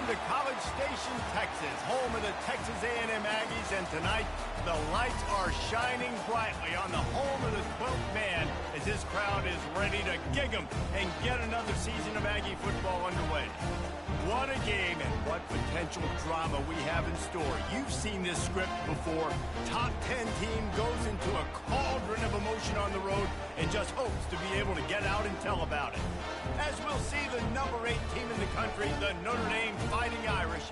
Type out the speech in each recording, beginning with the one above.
to College Station, Texas, home of the Texas A&M Aggies, and tonight the lights are shining brightly on the home of the 12th man as this crowd is ready to gig 'em and get another season of Aggie football underway. What a game and what potential drama we have in store. You've seen this script before. Top 10 team goes into a cauldron of emotion on the road and just hopes to be able to get out and tell about it. As we'll see the number 8 team in the country, the Notre Dame Fighting Irish,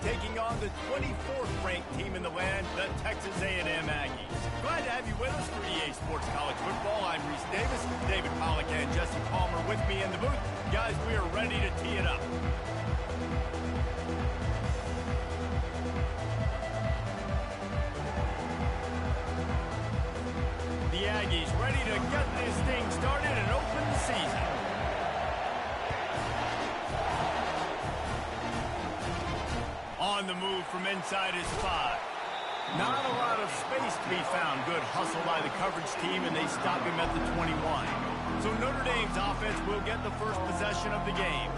taking on the 24th ranked team in the land, the Texas A&M Aggies. Glad to have you with us for EA Sports College Football. I'm Reese Davis, David Pollack and Jesse Palmer with me in the booth. Guys, we are ready to tee it up. The Aggies ready to get this thing started and open the season. On the move from inside his 5. Not a lot of space to be found. Good hustle by the coverage team, and they stop him at the 21. So Notre Dame's offense will get the first possession of the game.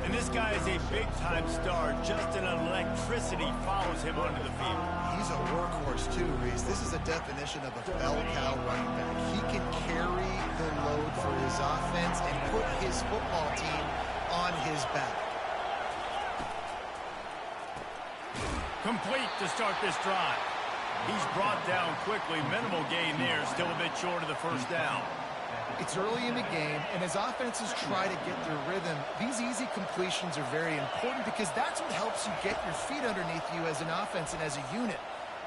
And this guy is a big-time star. Just an electricity follows him onto the field. He's a workhorse too, Reese. This is a definition of a bell cow running back. He can carry the load for his offense and put his football team on his back. Complete to start this drive. He's brought down quickly. Minimal gain there. Still a bit short of the first down. It's early in the game, and as offenses try to get their rhythm, these easy completions are very important because that's what helps you get your feet underneath you as an offense and as a unit.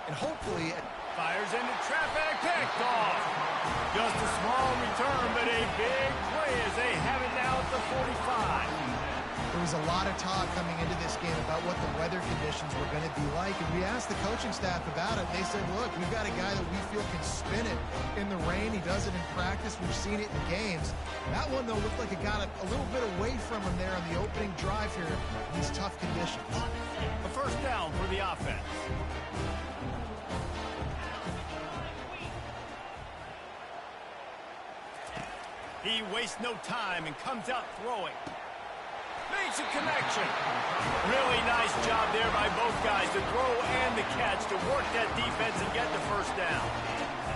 And hopefully... Fires into traffic, picked off. Just a small return, but a big play as they have it now at the 45. There was a lot of talk coming into this game about what the weather conditions were going to be like, and we asked the coaching staff about it. They said, look, we've got a guy that we feel can spin it in the rain. He does it in practice. We've seen it in games. That one, though, looked like it got a little bit away from him there on the opening drive here in these tough conditions. A first down for the offense. He wastes no time and comes out throwing. Makes a connection. Really nice job there by both guys to throw and the catch to work that defense and get the first down.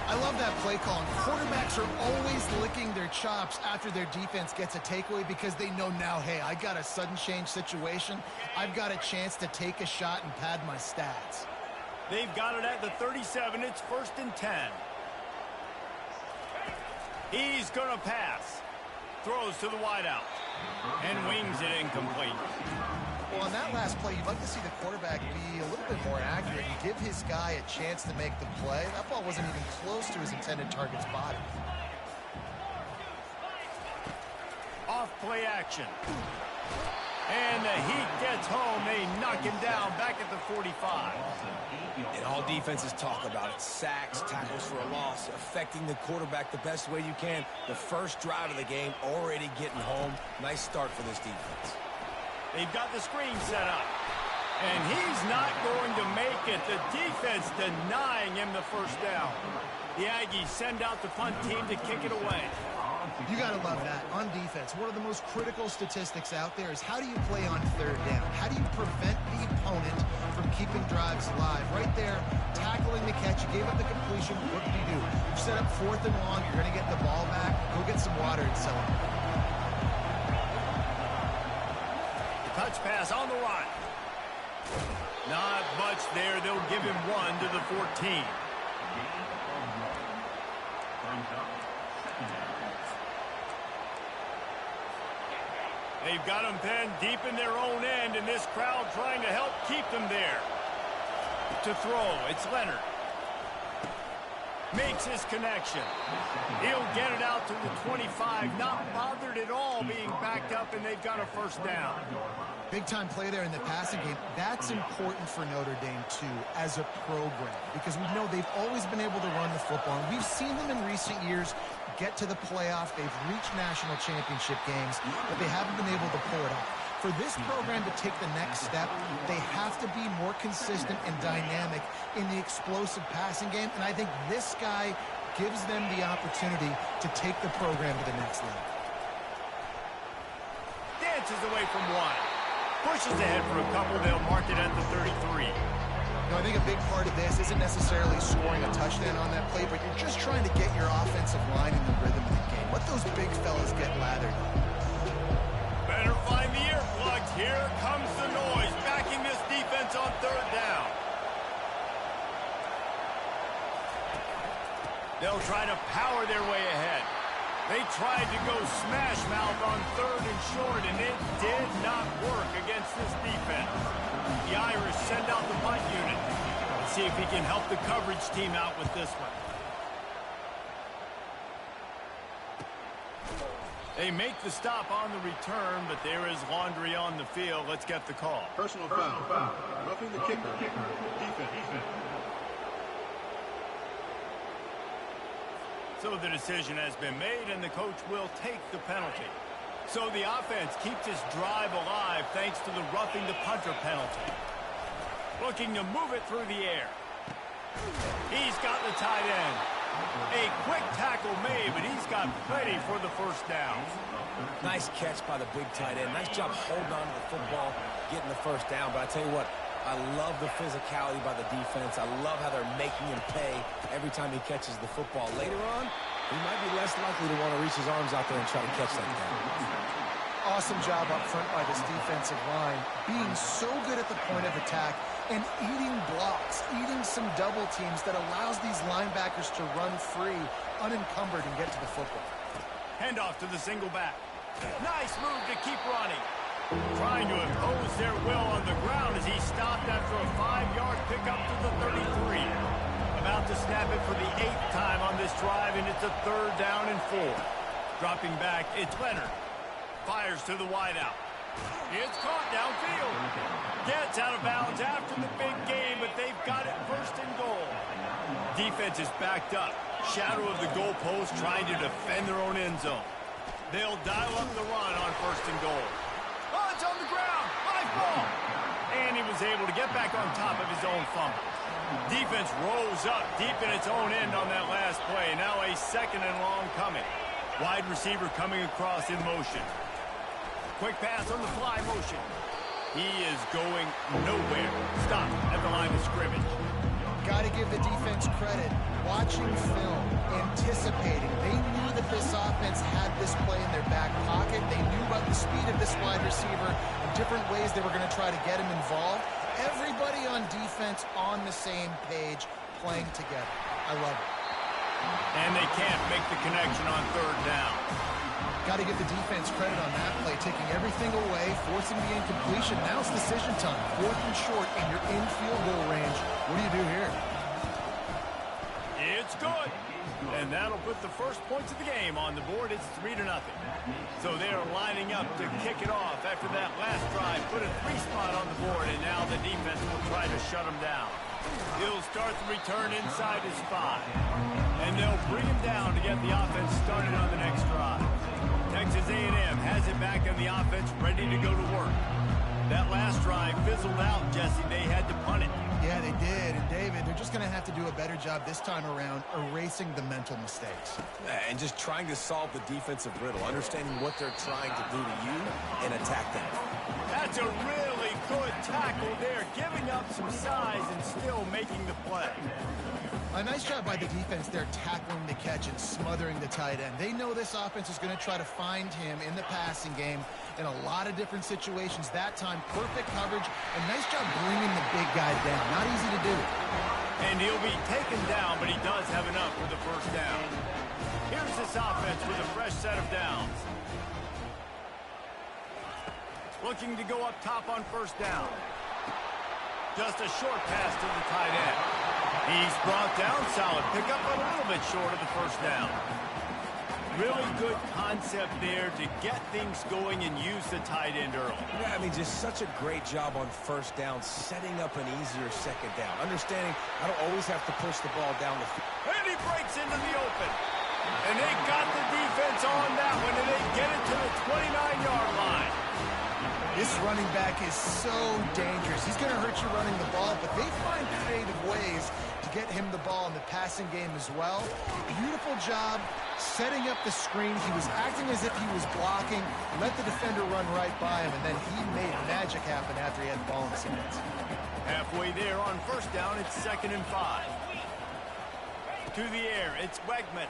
I love that play call. Quarterbacks are always licking their chops after their defense gets a takeaway because they know now, hey, I got a sudden change situation. I've got a chance to take a shot and pad my stats. They've got it at the 37. It's 1st and 10. He's going to pass. Throws to the wideout. And wings it incomplete. Well, on that last play, you'd like to see the quarterback be a little bit more accurate and give his guy a chance to make the play. That ball wasn't even close to his intended target's body. Off play action. And the Heat gets home. They knock him down back at the 45. And all defenses talk about it. Sacks, tackles for a loss, affecting the quarterback the best way you can. The first drive of the game already getting home. Nice start for this defense. They've got the screen set up. And he's not going to make it. The defense denying him the first down. The Aggies send out the punt team to kick it away. You got to love that. On defense, one of the most critical statistics out there is how do you play on 3rd down? How do you prevent the opponent from keeping drives alive? Right there, tackling the catch. You gave up the completion. What did you do? You set up 4th and long. You're going to get the ball back. Go get some water and celebrate. The touch pass on the run. Not much there. They'll give him 1 to the 14. They've got them pinned deep in their own end, and this crowd trying to help keep them there. To throw, it's Leonard. Makes his connection. He'll get it out to the 25, not bothered at all being backed up, and they've got a first down. Big-time play there in the passing game. That's important for Notre Dame, too, as a program, because we know they've always been able to run the football. And we've seen them in recent years get to the playoff. They've reached national championship games, but they haven't been able to pull it off. For this program to take the next step, they have to be more consistent and dynamic in the explosive passing game, and I think this guy gives them the opportunity to take the program to the next level. Dances away from 1. Pushes ahead for a couple. They'll mark it at the 33. No, I think a big part of this isn't necessarily scoring a touchdown on that play, but you're just trying to get your offensive line in the rhythm of the game. Let those big fellas get lathered up. Better find the earplugs. Here comes the noise, backing this defense on third down. They'll try to power their way ahead. They tried to go smash mouth on third and short, and it did not work against this defense. The Irish send out the punt unit. Let's see if he can help the coverage team out with this one. They make the stop on the return, but there is laundry on the field. Let's get the call. Personal foul. Roughing the kicker. Defense. So the decision has been made, and the coach will take the penalty. So the offense keeps this drive alive thanks to the roughing the punter penalty. Looking to move it through the air. He's got the tight end. A quick tackle made, but he's got plenty for the first down. Nice catch by the big tight end. Nice job holding on to the football, getting the first down. But I tell you what, I love the physicality by the defense. I love how they're making him pay every time he catches the football. Later on, he might be less likely to want to reach his arms out there and try to catch that guy. Awesome job up front by this defensive line, being so good at the point of attack and eating blocks, eating some double teams that allows these linebackers to run free, unencumbered, and get to the football. Handoff to the single back. Nice move to keep running. Trying to impose their will on the ground as he stopped after a 5-yard pickup to the 33. About to snap it for the 8th time on this drive, and it's a 3rd down and 4. Dropping back, it's Leonard. Fires to the wideout. It's caught downfield. Gets out of bounds after the big game, but they've got it 1st and goal. Defense is backed up. Shadow of the goalpost trying to defend their own end zone. They'll dial up the run on 1st and goal. Oh, it's on the ground. Live ball. And he was able to get back on top of his own fumble. Defense rolls up deep in its own end on that last play. Now a 2nd and long coming. Wide receiver coming across in motion. Quick pass on the fly motion. He is going nowhere. Stop at the line of scrimmage. Got to give the defense credit. Watching film, anticipating. They knew that this offense had this play in their back pocket. They knew about the speed of this wide receiver and different ways they were going to try to get him involved. Everybody on defense on the same page, playing together. I love it. And they can't make the connection on 3rd down. Got to give the defense credit on that play, taking everything away, forcing the incompletion. Now it's decision time. 4th and short, and you're in field goal range. What do you do here? It's good. And that'll put the first points of the game on the board. It's 3-0. So they're lining up to kick it off after that last drive. Put a 3 spot on the board, and now the defense will try to shut them down. He'll start the return inside his 5. And they'll bring him down to get the offense started on the next drive. Texas A&M has it back on the offense, ready to go to work. That last drive fizzled out, Jesse. They had to punt it. Yeah, they did. And David, they're just going to have to do a better job this time around erasing the mental mistakes. And just trying to solve the defensive riddle, understanding what they're trying to do to you and attack them. That's a really good tackle there, giving up some size and still making the play. A nice job by the defense there, tackling the catch and smothering the tight end. They know this offense is going to try to find him in the passing game in a lot of different situations. That time, perfect coverage, and nice job bringing the big guy down. Not easy to do. And he'll be taken down, but he does have enough for the 1st down. Here's this offense with a fresh set of downs. Looking to go up top on 1st down. Just a short pass to the tight end. He's brought down, solid pickup, but a little bit short of the 1st down. Really good concept there to get things going and use the tight end early. Yeah, I mean, just such a great job on 1st down, setting up an easier 2nd down. Understanding I don't always have to push the ball down the field. And he breaks into the open. And they got the defense on that one, and they get it to the 29-yard line. This running back is so dangerous. He's going to hurt you running the ball, but they find creative ways to to get him the ball in the passing game as well. Beautiful job setting up the screen. He was acting as if he was blocking, let the defender run right by him, and then he made magic happen after he had the ball in his hands. Halfway there on first down, it's 2nd and 5. To the air, it's Wegman.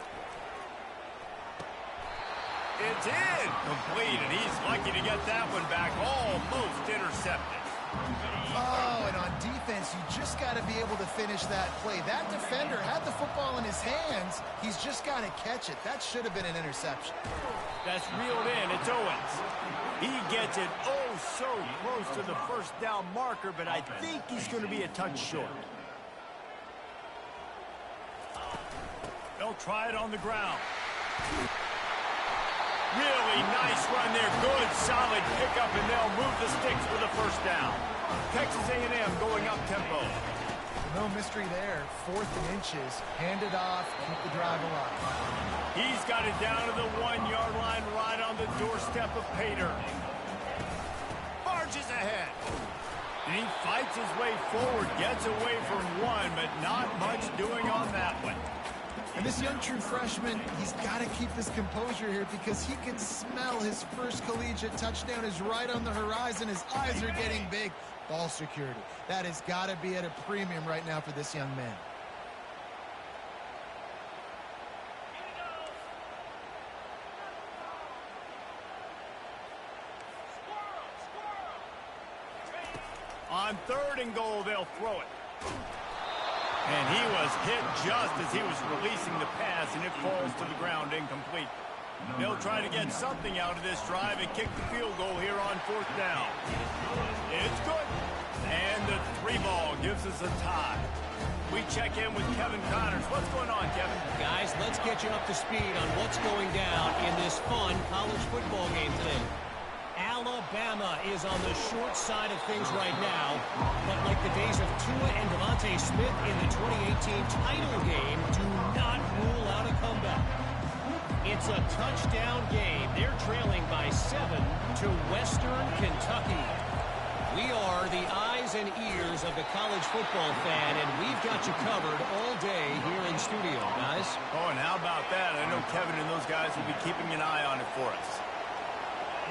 It's in, complete, and he's lucky to get that one back, almost intercepted. Oh, and on defense, you just got to be able to finish that play. That defender had the football in his hands. He's just got to catch it. That should have been an interception. That's reeled in. It's Owens. He gets it so close to the first down marker, but I think he's going to be a touch short. They'll try it on the ground. Really nice run there. Good, solid pickup, and they'll move the sticks for the first down. Texas A&M going up tempo. No mystery there. 4th and inches. Hand it off. Keep the drive alive. He's got it down to the 1-yard line right on the doorstep of Pater. Barges ahead. And he fights his way forward. Gets away from one, but not much doing on that one. And this young true freshman, he's got to keep his composure here because he can smell his first collegiate touchdown is right on the horizon. His eyes are getting big. Ball security. That has got to be at a premium right now for this young man. On 3rd and goal, they'll throw it. And he was hit just as he was releasing the pass, and it falls to the ground incomplete. They'll try to get something out of this drive and kick the field goal here on 4th down. It's good. And the 3-ball gives us a tie. We check in with Kevin Connors. What's going on, Kevin? Guys, let's get you up to speed on what's going down in this fun college football game today. Alabama is on the short side of things right now, but like the days of Tua and Devontae Smith in the 2018 title game, do not rule out a comeback. It's a touchdown game. They're trailing by 7 to Western Kentucky. We are the eyes and ears of the college football fan, and we've got you covered all day here in studio, guys. Oh, and how about that? I know Kevin and those guys will be keeping an eye on it for us.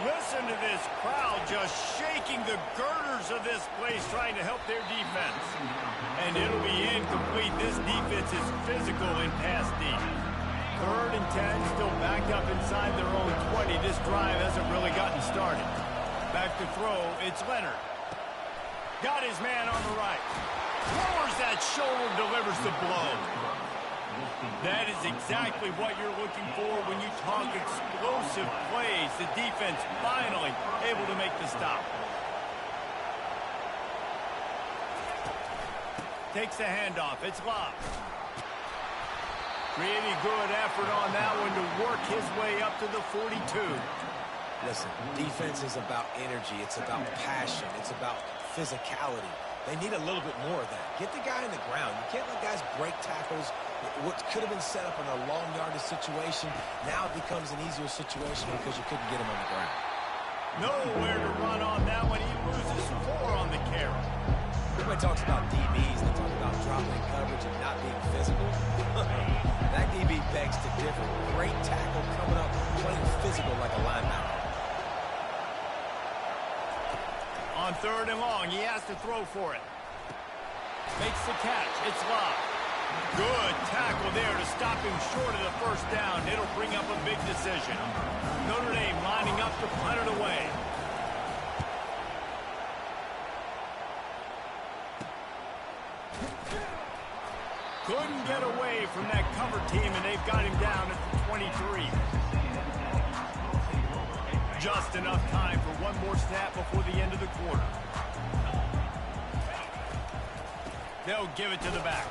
Listen to this crowd just shaking the girders of this place trying to help their defense. And it'll be incomplete. This defense is physical in pass deep. 3rd and 10, still backed up inside their own 20. This drive hasn't really gotten started. Back to throw, it's Leonard. Got his man on the right. Lowers that shoulder, delivers the blow. That is exactly what you're looking for when you talk explosive plays. The defense finally able to make the stop. Takes the handoff. It's Love. Really good effort on that one to work his way up to the 42. Listen, defense is about energy. It's about passion. It's about physicality. They need a little bit more of that. Get the guy in the ground. You can't let guys break tackles. What could have been set up in a long yardage situation, now it becomes an easier situation because you couldn't get him on the ground. Nowhere to run on that one. He loses 4 on the carry. Everybody talks about DBs. They talk about dropping coverage and not being physical. That DB begs to differ. Great tackle coming up, playing physical like a linebacker. On 3rd and long, he has to throw for it. Makes the catch. It's Love. Good tackle there to stop him short of the first down. It'll bring up a big decision. Notre Dame lining up to punt it away. Couldn't get away from that cover team, and they've got him down at the 23. Just enough time for one more snap before the end of the quarter. They'll give it to the back.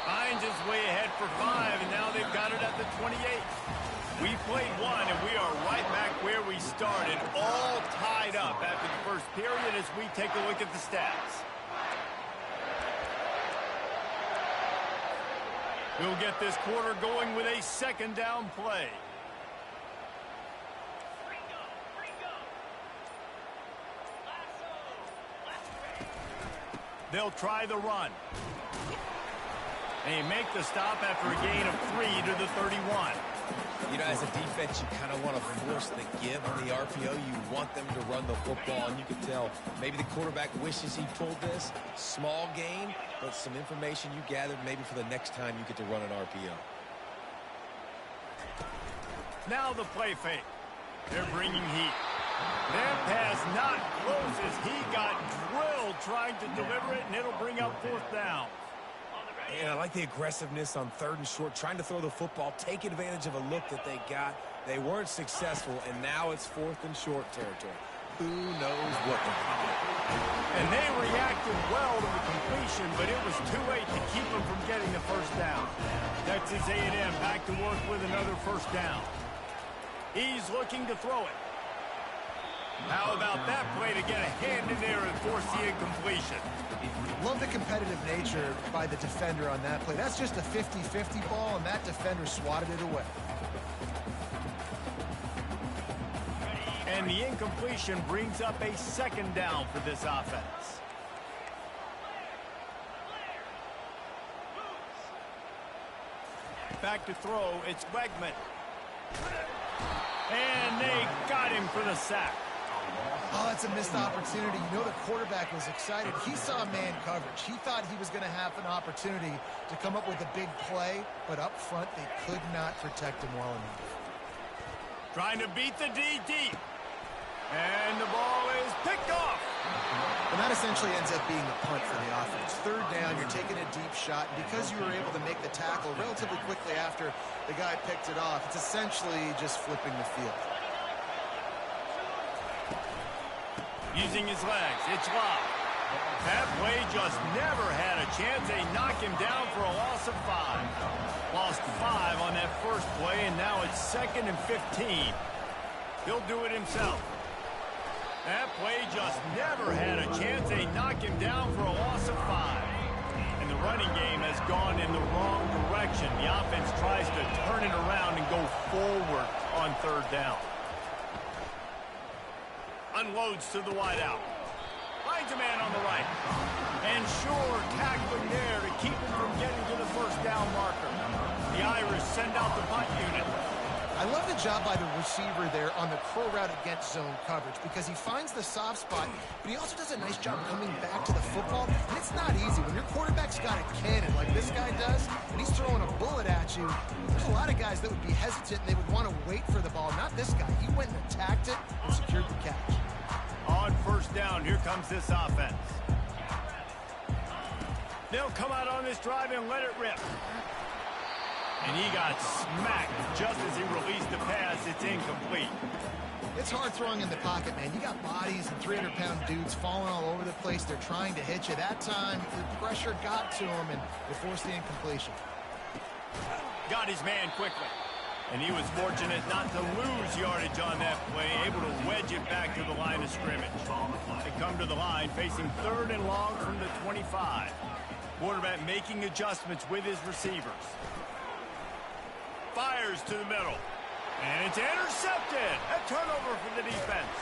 Finds his way ahead for 5, and now they've got it at the 28. We played 1, and we are right back where we started, all tied up after the first period as we take a look at the stats. We'll get this quarter going with a 2nd down play. They'll try the run. And you make the stop after a gain of 3 to the 31. You know, as a defense, you kind of want to force the give on the RPO. You want them to run the football, and you can tell maybe the quarterback wishes he pulled this. Small gain, but some information you gathered maybe for the next time you get to run an RPO. Now the play fake. They're bringing heat. That pass not close as he got drilled trying to deliver it, and it'll bring up 4th down. And I like the aggressiveness on 3rd and short, trying to throw the football, take advantage of a look that they got. They weren't successful, and now it's 4th and short territory. Who knows what they're going to do. And they reacted well to the completion, but it was too late to keep them from getting the 1st down. Texas A&M back to work with another 1st down. He's looking to throw it. How about that play to get a hand in there and force the incompletion? Love the competitive nature by the defender on that play. That's just a 50-50 ball, and that defender swatted it away. And the incompletion brings up a 2nd down for this offense. Back to throw, it's Wegman. And they got him for the sack. Oh, that's a missed opportunity. You know the quarterback was excited. He saw man coverage. He thought he was going to have an opportunity to come up with a big play, but up front they could not protect him well enough. Trying to beat the D deep. And the ball is picked off. And that essentially ends up being a punt for the offense. 3rd down, you're taking a deep shot, and because you were able to make the tackle relatively quickly after the guy picked it off, it's essentially just flipping the field. Using his legs, it's Love. That play just never had a chance. They knock him down for a loss of 5. Lost 5 on that first play, and now it's 2nd and 15. He'll do it himself. That play just never had a chance. They knock him down for a loss of 5. And the running game has gone in the wrong direction. The offense tries to turn it around and go forward on 3rd down. Unloads to the wideout. Finds a man on the right. And sure, tackling there to keep him from getting to the 1st down marker. The Irish send out the punt unit. I love the job by the receiver there on the crow route against zone coverage because he finds the soft spot, but he also does a nice job coming back to the football. And it's not easy. When your quarterback's got a cannon like this guy does, and he's throwing a bullet at you, there's a lot of guys that would be hesitant and they would want to wait for the ball. Not this guy. He went and attacked it and secured the catch. On 1st down, here comes this offense. They'll come out on this drive and let it rip. And he got smacked just as he released the pass. It's incomplete. It's hard throwing in the pocket, man. You got bodies and 300-pound dudes falling all over the place. They're trying to hit you. That time, the pressure got to him, and they forced the incompletion. Got his man quickly. And he was fortunate not to lose yardage on that play, able to wedge it back to the line of scrimmage. They come to the line, facing 3rd and long from the 25. Quarterback making adjustments with his receivers. Fires to the middle. And it's intercepted. A turnover for the defense.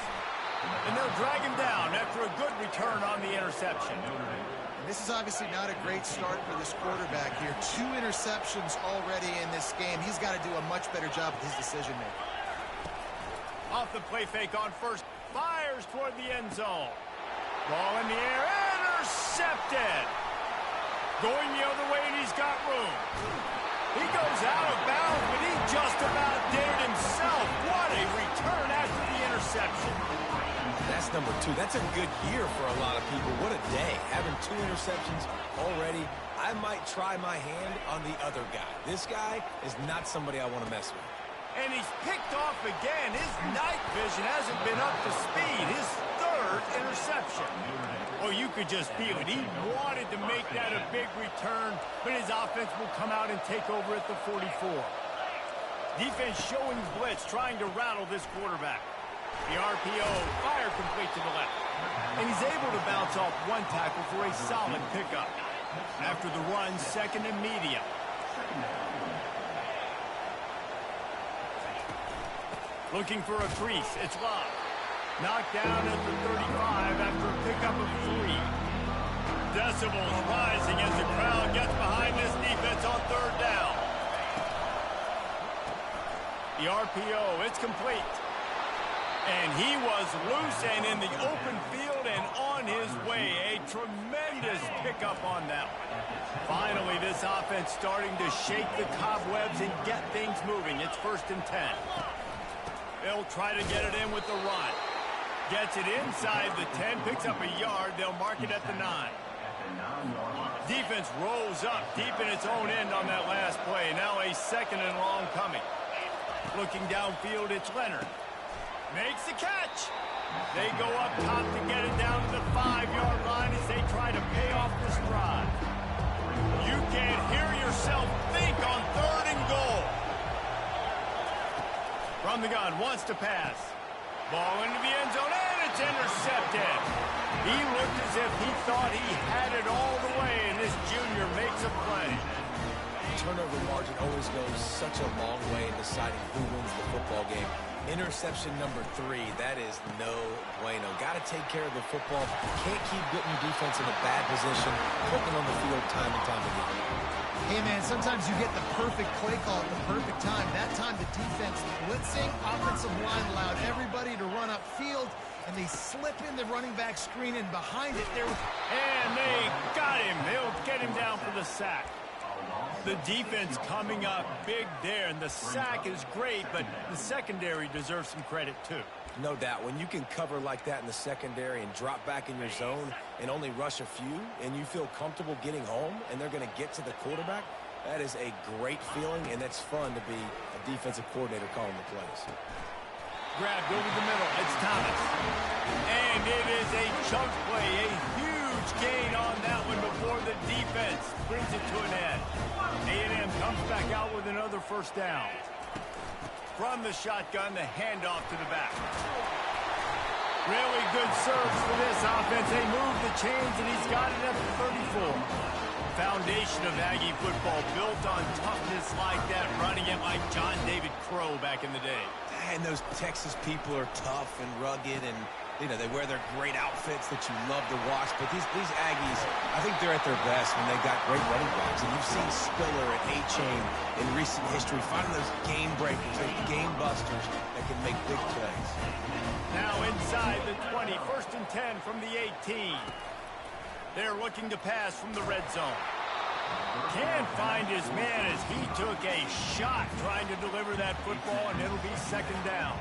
And they'll drag him down after a good return on the interception. And this is obviously not a great start for this quarterback here. 2 interceptions already in this game. He's got to do a much better job with his decision-making. Off the play fake on 1st. Fires toward the end zone. Ball in the air. Intercepted. Going the other way, and he's got room. He goes out of bounds, but he just about did it himself. What a return after the interception. That's number 2. That's a good year for a lot of people. What a day. Having 2 interceptions already. I might try my hand on the other guy. This guy is not somebody I want to mess with. And he's picked off again. His night vision hasn't been up to speed. His 3rd interception. Oh, you could just feel it. He wanted to make that a big return, but his offense will come out and take over at the 44. Defense showing blitz, trying to rattle this quarterback. The RPO, fire complete to the left. And he's able to bounce off 1 tackle for a solid pickup. After the run, 2nd and medium. Looking for a crease. It's Love. Knocked down at the 35 after a pickup of 3. decibels rising as the crowd gets behind this defense on third down. The RPO, it's complete. And he was loose and in the open field and on his way. A tremendous pickup on that one. Finally, this offense starting to shake the cobwebs and get things moving. It's 1st and 10. They'll try to get it in with the run. Gets it inside the 10, picks up a yard. They'll mark it at the 9. Defense rolls up deep in its own end on that last play. Now a 2nd and long coming. Looking downfield, it's Leonard. Makes the catch. They go up top to get it down to the 5-yard line as they try to pay off this drive. You can hear yourself think on 3rd and goal. From the gun, wants to pass. Ball into the end zone, and it's intercepted. He looked as if he thought he had it all the way, and this junior makes a play. Turnover margin always goes such a long way in deciding who wins the football game. Interception number 3, that is no bueno. Got to take care of the football. Can't keep getting your defense in a bad position, putting on the field time and time again. Hey, man, sometimes you get the perfect play call at the perfect time. That time the defense blitzing, offensive line allowed everybody to run upfield, and they slip in the running back screen, and behind it there was... And they got him. They'll get him down for the sack. The defense coming up big there, and the sack is great, but the secondary deserves some credit too. No doubt. When you can cover like that in the secondary and drop back in your zone and only rush a few, and you feel comfortable getting home, and they're going to get to the quarterback, that is a great feeling, and that's fun to be a defensive coordinator calling the plays. Grabbed over the middle. It's Thomas. And it is a chunk play, a huge gain on that one before the defense brings it to an end. A&M comes back out with another 1st down. From the shotgun, the handoff to the back. Really good serves for this offense. They move the chains, and he's got it at the 34. Foundation of Aggie football built on toughness like that, running it like John David Crow back in the day. And those Texas people are tough and rugged, and you know, they wear their great outfits that you love to watch. But these Aggies, I think they're at their best when they got great running backs. And you've seen Spiller and A-Chain in recent history finding those game breakers, those game busters that can make big plays. Now inside the 20, 1st and 10 from the 18. They're looking to pass from the red zone. Can't find his man as he took a shot trying to deliver that football, and it'll be 2nd down.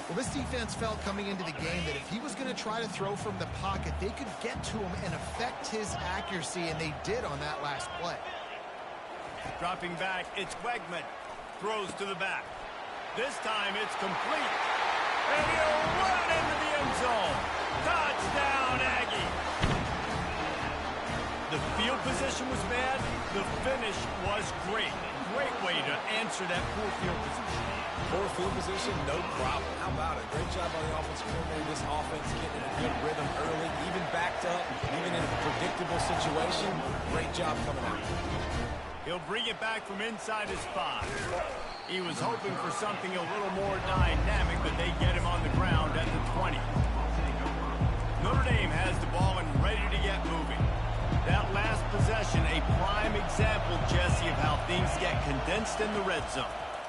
Well, this defense felt coming into the game that if he was going to try to throw from the pocket, they could get to him and affect his accuracy, and they did on that last play. Dropping back, it's Wegman. Throws to the back. This time it's complete. And he'll run into the end zone. Touchdown, Aggie. The field position was bad. The finish was great. Great way to answer that poor field position. Poor field position, no problem. How about it? Great job by the offensive coordinator. This offense getting in a good rhythm early, even backed up, even in a predictable situation. Great job coming out. He'll bring it back from inside his 5. He was hoping for something a little more dynamic, but they get him on the ground at the 20. Notre Dame has the ball and ready to get moving. That last possession, a prime example, Jesse, of how things get condensed in the red zone.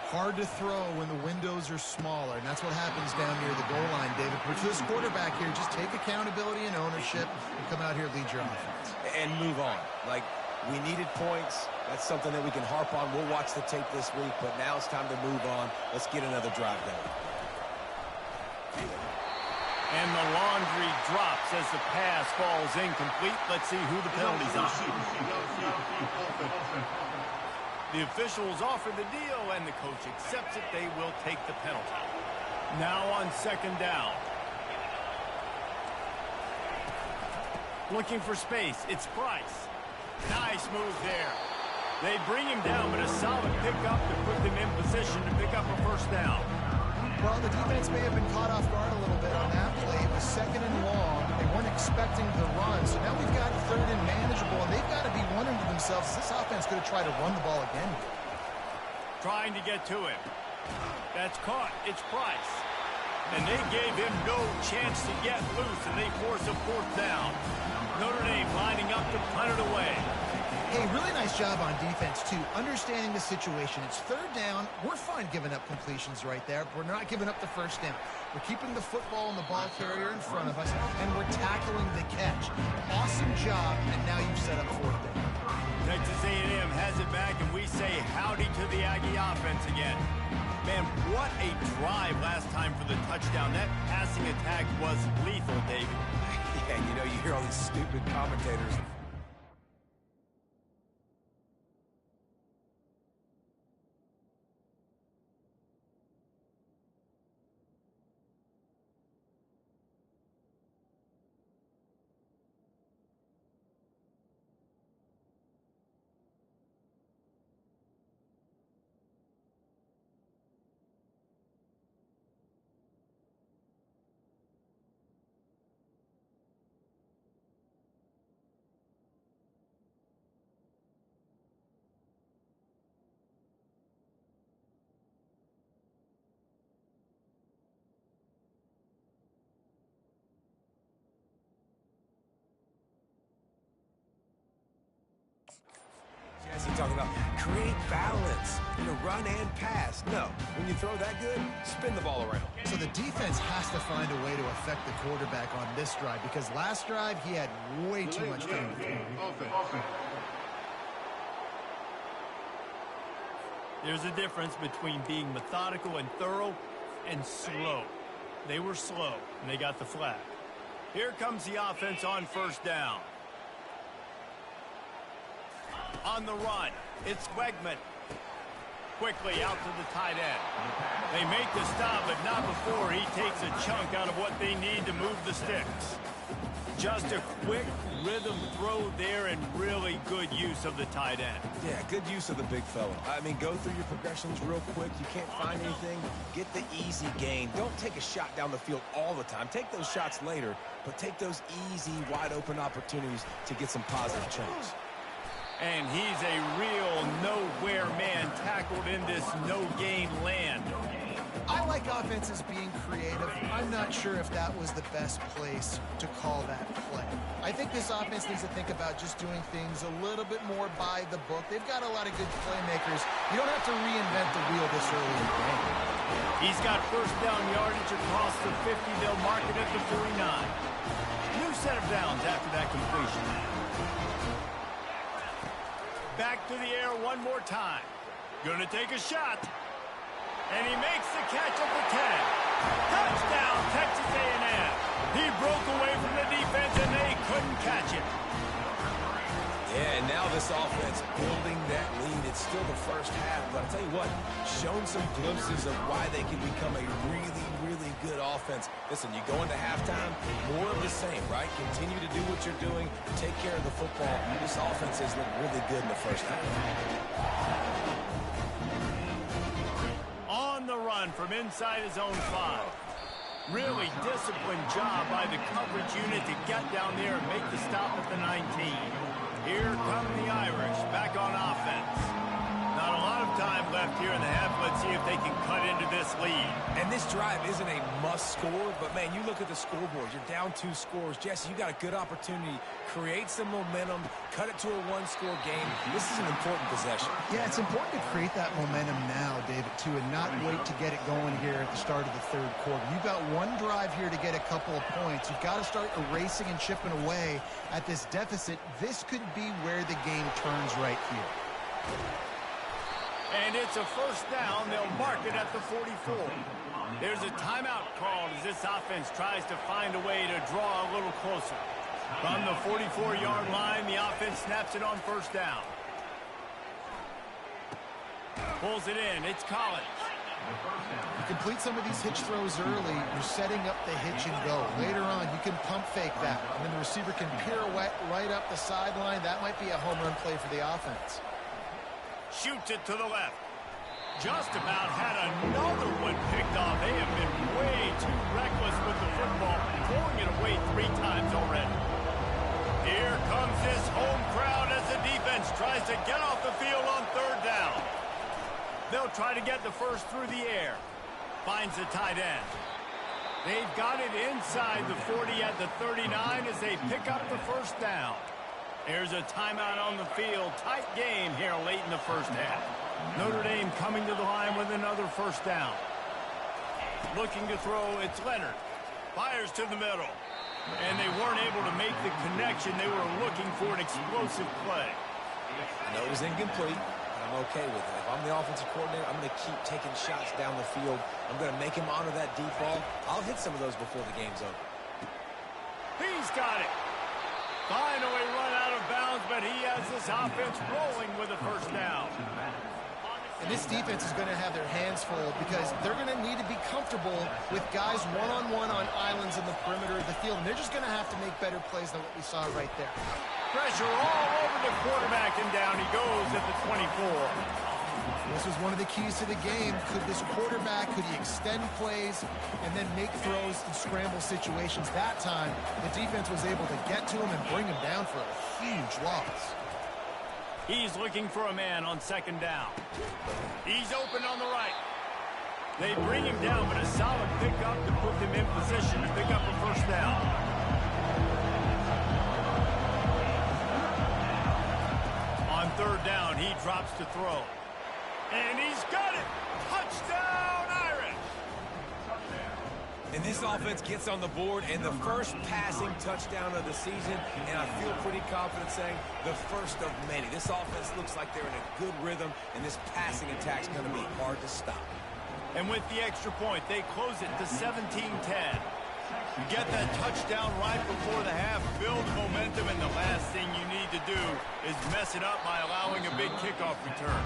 Hard to throw when the windows are smaller, and that's what happens down near the goal line, David. But to this quarterback here, just take accountability and ownership and come out here and lead your offense. And move on. Like, we needed points. That's something that we can harp on. We'll watch the tape this week, but now it's time to move on. Let's get another drive going. And the laundry drops as the pass falls incomplete. Let's see who the penalty's on. The officials offer the deal, and the coach accepts it. They will take the penalty. Now on 2nd down. Looking for space. It's Price. Nice move there. They bring him down, but a solid pickup to put them in position to pick up a 1st down. Well, the defense may have been caught off guard a little bit on that play. It was 2nd and long. They weren't expecting the run. So now we've got 3rd and manageable, and they've got to be wondering to themselves, is this offense going to try to run the ball again? Trying to get to him. That's caught. It's Price. And they gave him no chance to get loose, and they force a fourth down. Notre Dame lining up to punt it away. Hey, really nice job on defense, too, understanding the situation. It's third down. We're fine giving up completions right there. We're not giving up the first down. We're keeping the football and the ball carrier in front of us, and we're tackling the catch. Awesome job, and now you've set up fourth down. Texas A&M has it back, and we say howdy to the Aggie offense again. Man, what a drive last time for the touchdown. That passing attack was lethal, David. Yeah, you know, you hear all these stupid commentators. Jesse talking about create balance, run and pass. No, when you throw that good, spin the ball around. So the defense has to find a way to affect the quarterback on this drive, because last drive he had way too much time to throw. There's a difference between being methodical and thorough and slow. They were slow, and they got the flag. Here comes the offense on first down. On the run, it's Wegman. Quickly out to the tight end. They make the stop, but not before he takes a chunk out of what they need to move the sticks. Just a quick rhythm throw there, and really good use of the tight end. Yeah, good use of the big fella. I mean, go through your progressions real quick. You can't find anything, get the easy gain. Don't take a shot down the field all the time. Take those shots later, but take those easy, wide-open opportunities to get some positive chunks. And he's a real nowhere man tackled in this no-gain land. I like offenses being creative. I'm not sure if that was the best place to call that play. I think this offense needs to think about just doing things a little bit more by the book. They've got a lot of good playmakers. You don't have to reinvent the wheel this early in the game. He's got first down yardage across the 50. They'll mark it at the 49. New set of downs after that completion. Back to the air one more time. Gonna take a shot. And he makes the catch at the 10. Touchdown, Texas A&M. He broke away from the defense, and they couldn't catch it. Yeah, and now this offense building that lead. It's still the first half, but I'll tell you what, shown some glimpses of why they can become a really, really good offense. Listen, you go into halftime, more of the same, right? Continue to do what you're doing, take care of the football. This offense has looked really good in the first half. On the run from inside his own 5. Really disciplined job by the coverage unit to get down there and make the stop at the 19. Here come the Irish back on offense. Not a lot of time left here in the half. Let's see if they can cut into this lead. And this drive isn't a must score, but man, you look at the scoreboard. You're down 2 scores. Jesse, you got a good opportunity. Create some momentum. Cut it to a 1-score game. This is an important possession. Yeah, it's important to create that momentum now, David, too, and not wait to get it going here at the start of the third quarter. You've got one drive here to get a couple of points. You've got to start erasing and chipping away at this deficit. This could be where the game turns right here. And it's a first down. They'll mark it at the 44. There's a timeout called as this offense tries to find a way to draw a little closer. From the 44-yard line, the offense snaps it on first down. Pulls it in. It's Collins. You complete some of these hitch throws early, you're setting up the hitch and go. Later on, you can pump fake that, and then the receiver can pirouette right up the sideline. That might be a home run play for the offense. Shoots it to the left. Just about had another one picked off. They have been way too reckless with the football, throwing it away 3 times already. Here comes this home crowd as the defense tries to get off the field on third down. They'll try to get the first through the air. Finds the tight end. They've got it inside the 40 at the 39 as they pick up the first down. There's a timeout on the field. Tight game here late in the first half. Notre Dame coming to the line with another first down. Looking to throw, it's Leonard. Fires to the middle. And they weren't able to make the connection. They were looking for an explosive play. I know it was incomplete, but I'm okay with it. If I'm the offensive coordinator, I'm going to keep taking shots down the field. I'm going to make him honor that deep ball. I'll hit some of those before the game's over. He's got it. Finally run out of bounds, but he has this offense rolling with a first down. And this defense is going to have their hands full because they're going to need to be comfortable with guys one-on-one on islands in the perimeter of the field. And they're just going to have to make better plays than what we saw right there. Pressure all over the quarterback, and down he goes at the 24. This was one of the keys to the game. Could this quarterback, could he extend plays and then make throws in scramble situations? That time, the defense was able to get to him and bring him down for a huge loss. He's looking for a man on second down. He's open on the right. They bring him down, but a solid pickup to put them in position to pick up a first down. On third down, he drops to throw. And he's got it! Touchdown, Irish! And this offense gets on the board, and the first passing touchdown of the season, and I feel pretty confident saying the first of many. This offense looks like they're in a good rhythm, and this passing attack's going to be hard to stop. And with the extra point, they close it to 17-10. You get that touchdown right before the half, build momentum, and the last thing you need to do is mess it up by allowing a big kickoff return.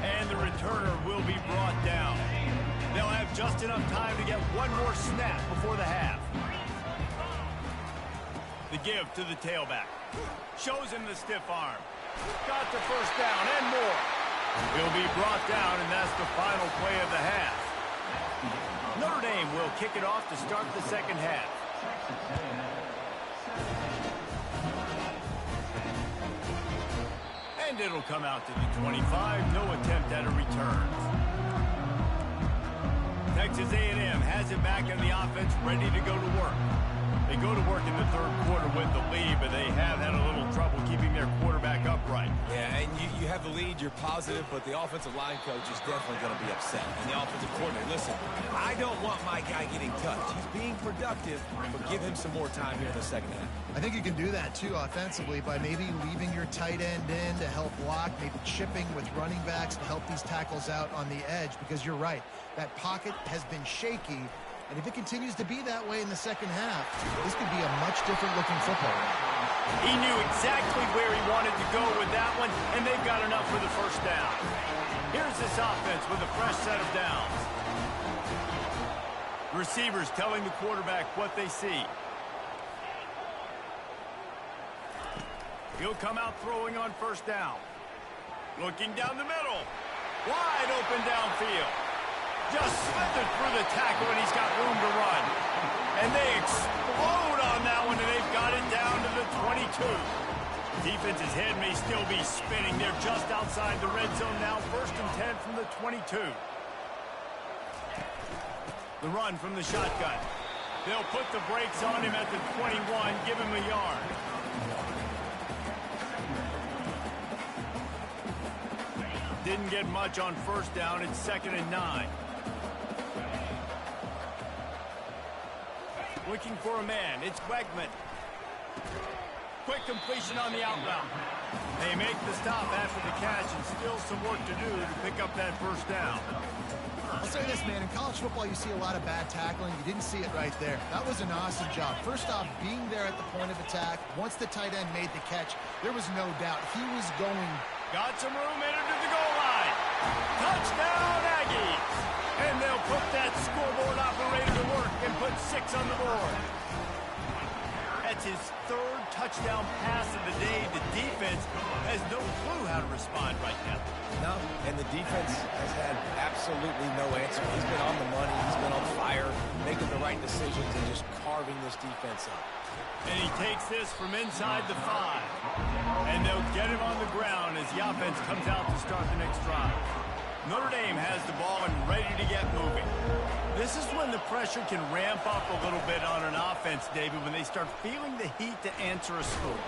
And the returner will be brought down. They'll have just enough time to get one more snap before the half. The give to the tailback. Shows him the stiff arm. Got the first down and more. He'll be brought down, and that's the final play of the half. Notre Dame will kick it off to start the second half. And it'll come out to the 25. No attempt at a return. Texas A&M has it back in the offense, ready to go to work. They go to work in the third quarter with the lead, but they have had a little trouble keeping their quarterback upright. Yeah, and you have the lead, you're positive, but the offensive line coach is definitely going to be upset. And the offensive coordinator, listen, I don't want my guy getting touched. He's being productive, but give him some more time here in the second half. I think you can do that, too, offensively, by maybe leaving your tight end in to help block, maybe chipping with running backs to help these tackles out on the edge, because you're right. That pocket has been shaky, and if it continues to be that way in the second half, this could be a much different looking football. He knew exactly where he wanted to go with that one, and they've got enough for the first down. Here's this offense with a fresh set of downs. Receivers telling the quarterback what they see. He'll come out throwing on first down. Looking down the middle. Wide open downfield. Just slithered through the tackle, and he's got room to run. And they explode on that one, and they've got it down to the 22. Defense's head may still be spinning. They're just outside the red zone now. 1st and 10 from the 22. The run from the shotgun. They'll put the brakes on him at the 21, give him a yard. Didn't get much on first down. It's 2nd and 9. Looking for a man. It's Wegman. Quick completion on the out route. They make the stop after the catch, and still some work to do to pick up that first down. I'll say this, man. In college football, you see a lot of bad tackling. You didn't see it right there. That was an awesome job. First off, being there at the point of attack. Once the tight end made the catch, there was no doubt he was going. Got some room in to the goal line. Touchdown, Aggies. And they'll put that scoreboard operator to work and put 6 on the board. That's his 3rd touchdown pass of the day. The defense has no clue how to respond right now. No, and the defense has had absolutely no answer. He's been on the money. He's been on fire, making the right decisions and just carving this defense up. And he takes this from inside the 5. And they'll get him on the ground as the offense comes out to start the next drive. Notre Dame has the ball and ready to get moving. This is when the pressure can ramp up a little bit on an offense, David, when they start feeling the heat to answer a score.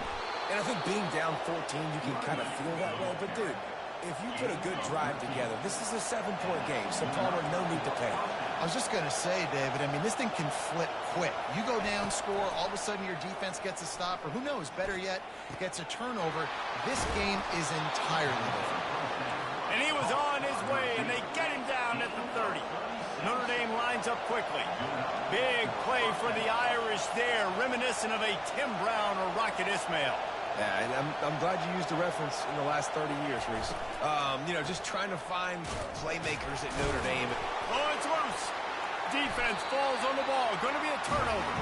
And I think being down 14, you can kind of feel that way. But, dude, if you put a good drive together, this is a 7-point game, so Palmer, no need to panic. I was just going to say, David, I mean, this thing can flip quick. You go down, score, all of a sudden your defense gets a stop, or who knows, better yet, gets a turnover. This game is entirely different. And he was on his way, and they get him down at the 30. Notre Dame lines up quickly. Big play for the Irish there, reminiscent of a Tim Brown or Rocket Ismail. Yeah, and I'm glad you used the reference in the last 30 years, Reese. You know, just trying to find playmakers at Notre Dame. Oh, it's loose. Defense falls on the ball. Going to be a turnover.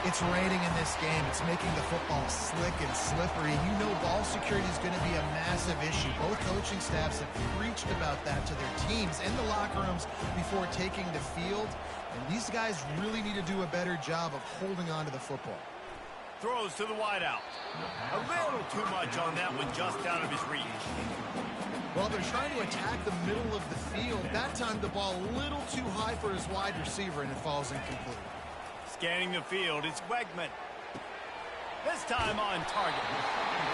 It's raining in this game. It's making the football slick and slippery. And you know ball security is going to be a massive issue. Both coaching staffs have preached about that to their teams in the locker rooms before taking the field. And these guys really need to do a better job of holding on to the football. Throws to the wideout. A little too much on that one, just out of his reach. Well, they're trying to attack the middle of the field. That time the ball a little too high for his wide receiver, and it falls incomplete. Scanning the field, it's Wegman. This time on target.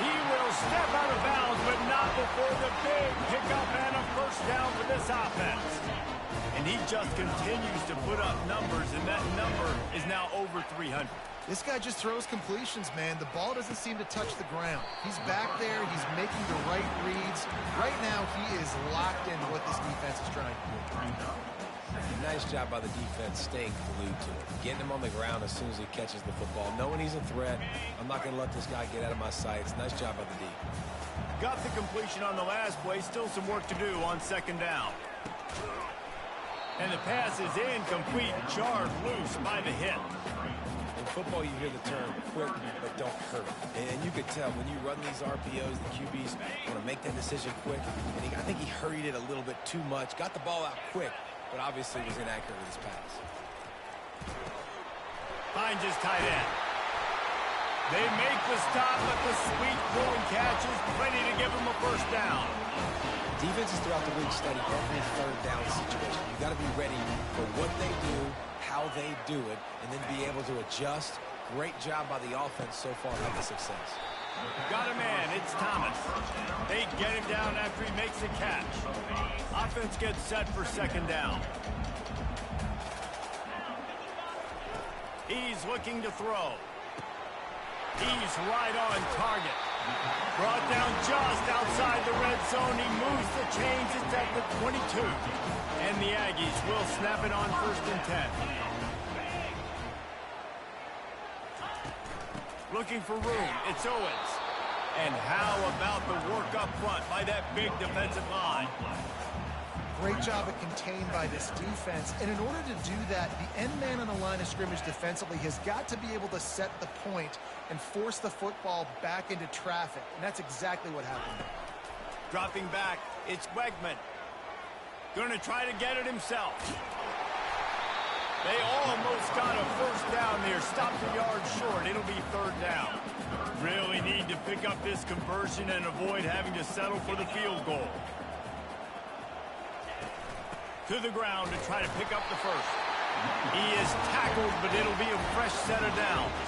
He will step out of bounds, but not before the big pickup and a first down for this offense. And he just continues to put up numbers, and that number is now over 300. This guy just throws completions, man. The ball doesn't seem to touch the ground. He's back there. He's making the right reads. Right now, he is locked into what this defense is trying to do. Nice job by the defense staying glued to it. Getting him on the ground as soon as he catches the football. Knowing he's a threat, I'm not going to let this guy get out of my sights. Nice job by the D. Got the completion on the last play. Still some work to do on second down. And the pass is incomplete. Jarred loose by the hit. In football, you hear the term quick, but don't hurt. And you could tell when you run these RPOs, the QBs want to make that decision quick. And I think he hurried it a little bit too much. Got the ball out quick, but obviously was inaccurate with his pass. Finds his tight end. They make the stop, but the sweet throwing catch is plenty to give him a first down. Defenses throughout the league study every third down situation. You got to be ready for what they do, how they do it, and then be able to adjust. Great job by the offense so far having success. Got a man, it's Thomas. They get him down after he makes a catch. Offense gets set for second down. He's looking to throw. He's right on target. Brought down just outside the red zone. He moves the chains. It's at the 22. And the Aggies will snap it on 1st and 10. Looking for room. It's Owens. And how about the work up front by that big defensive line? Great job at contained by this defense. And in order to do that, the end man on the line of scrimmage defensively has got to be able to set the point and force the football back into traffic. And that's exactly what happened. Dropping back, it's Wegman. Going to try to get it himself. They almost got a first down there. Stopped a yard short. It'll be 3rd down. Really need to pick up this conversion and avoid having to settle for the field goal. To the ground to try to pick up the first. He is tackled, but it'll be a fresh set of downs.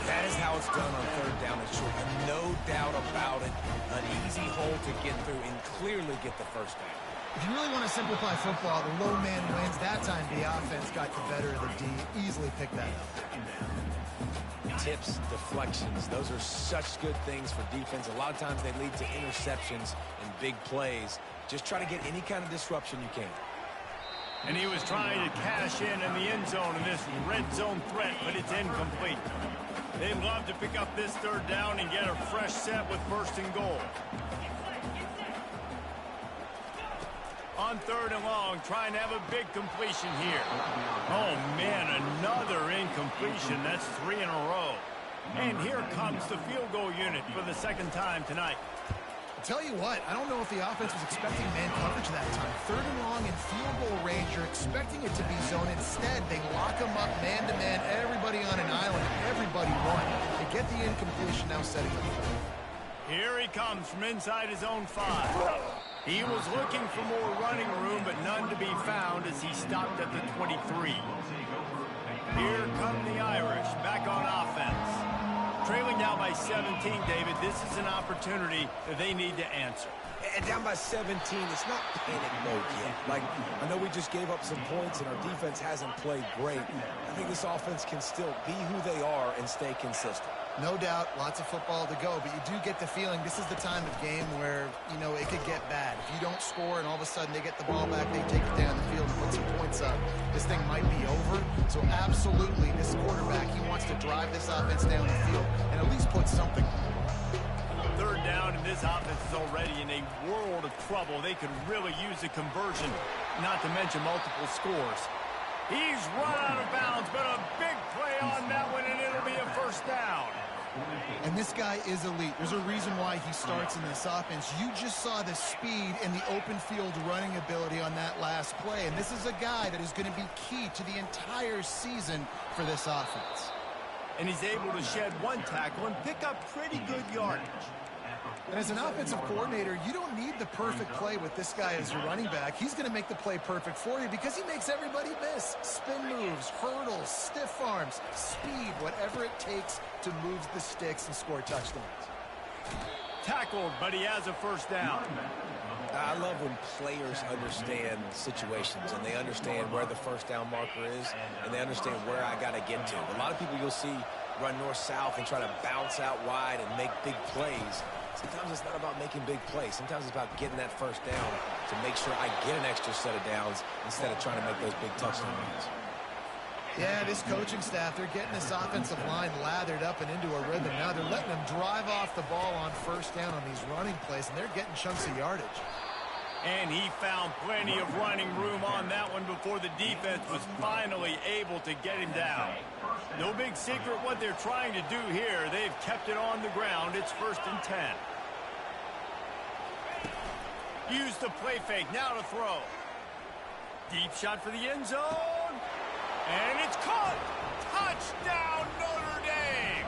That is how it's done on 3rd down and short. No doubt about it. An easy hole to get through and clearly get the first down. If you really want to simplify football, the low man wins. That time the offense got the better of the D. Easily picked that up. Tips, deflections, those are such good things for defense. A lot of times they lead to interceptions and big plays. Just try to get any kind of disruption you can. And he was trying to cash in the end zone in this red zone threat, but it's incomplete. They'd love to pick up this 3rd down and get a fresh set with 1st and goal. On 3rd and long, trying to have a big completion here. Oh, man, another incompletion. That's 3 in a row. And here comes the field goal unit for the 2nd time tonight. I'll tell you what, I don't know if the offense was expecting man coverage that time. 3rd and long in field goal range, you're expecting it to be zone. Instead, they lock them up man-to-man, everybody on an island, everybody won. They get the incompletion, now setting up. Here he comes from inside his own 5. He was looking for more running room, but none to be found as he stopped at the 23. Here come the Irish, back on offense. Trailing down by 17, David, this is an opportunity that they need to answer. And down by 17, it's not panic mode yet. Like, I know we just gave up some points and our defense hasn't played great. I think this offense can still be who they are and stay consistent. No doubt, lots of football to go, but you do get the feeling this is the time of game where, you know, it could get bad. If you don't score and all of a sudden they get the ball back, they take it down the field and put some points up, this thing might be over. So absolutely, this quarterback, he wants to drive this offense down the field and at least put something on. Third down, and this offense is already in a world of trouble. They could really use a conversion, not to mention multiple scores. He's run out of bounds, but a big play on that one, and it'll be a first down. And this guy is elite. There's a reason why he starts in this offense. You just saw the speed and the open field running ability on that last play, and this is a guy that is going to be key to the entire season for this offense. And he's able to shed one tackle and pick up pretty good yardage. And as an offensive coordinator, you don't need the perfect play with this guy as your running back. He's going to make the play perfect for you because he makes everybody miss. Spin moves, hurdles, stiff arms, speed, whatever it takes to move the sticks and score touchdowns. Tackled, but he has a first down. I love when players understand situations and they understand where the first down marker is and they understand where I got to get to. A lot of people you'll see run north-south and try to bounce out wide and make big plays. Sometimes it's not about making big plays. Sometimes it's about getting that first down to make sure I get an extra set of downs instead of trying to make those big touchdown runs. Yeah, this coaching staff, they're getting this offensive line lathered up and into a rhythm. Now they're letting them drive off the ball on first down on these running plays, and they're getting chunks of yardage. And he found plenty of running room on that one before the defense was finally able to get him down. No big secret what they're trying to do here. They've kept it on the ground. It's 1st and 10. Use the play fake. Now to throw. Deep shot for the end zone. And it's caught. Touchdown, Notre Dame.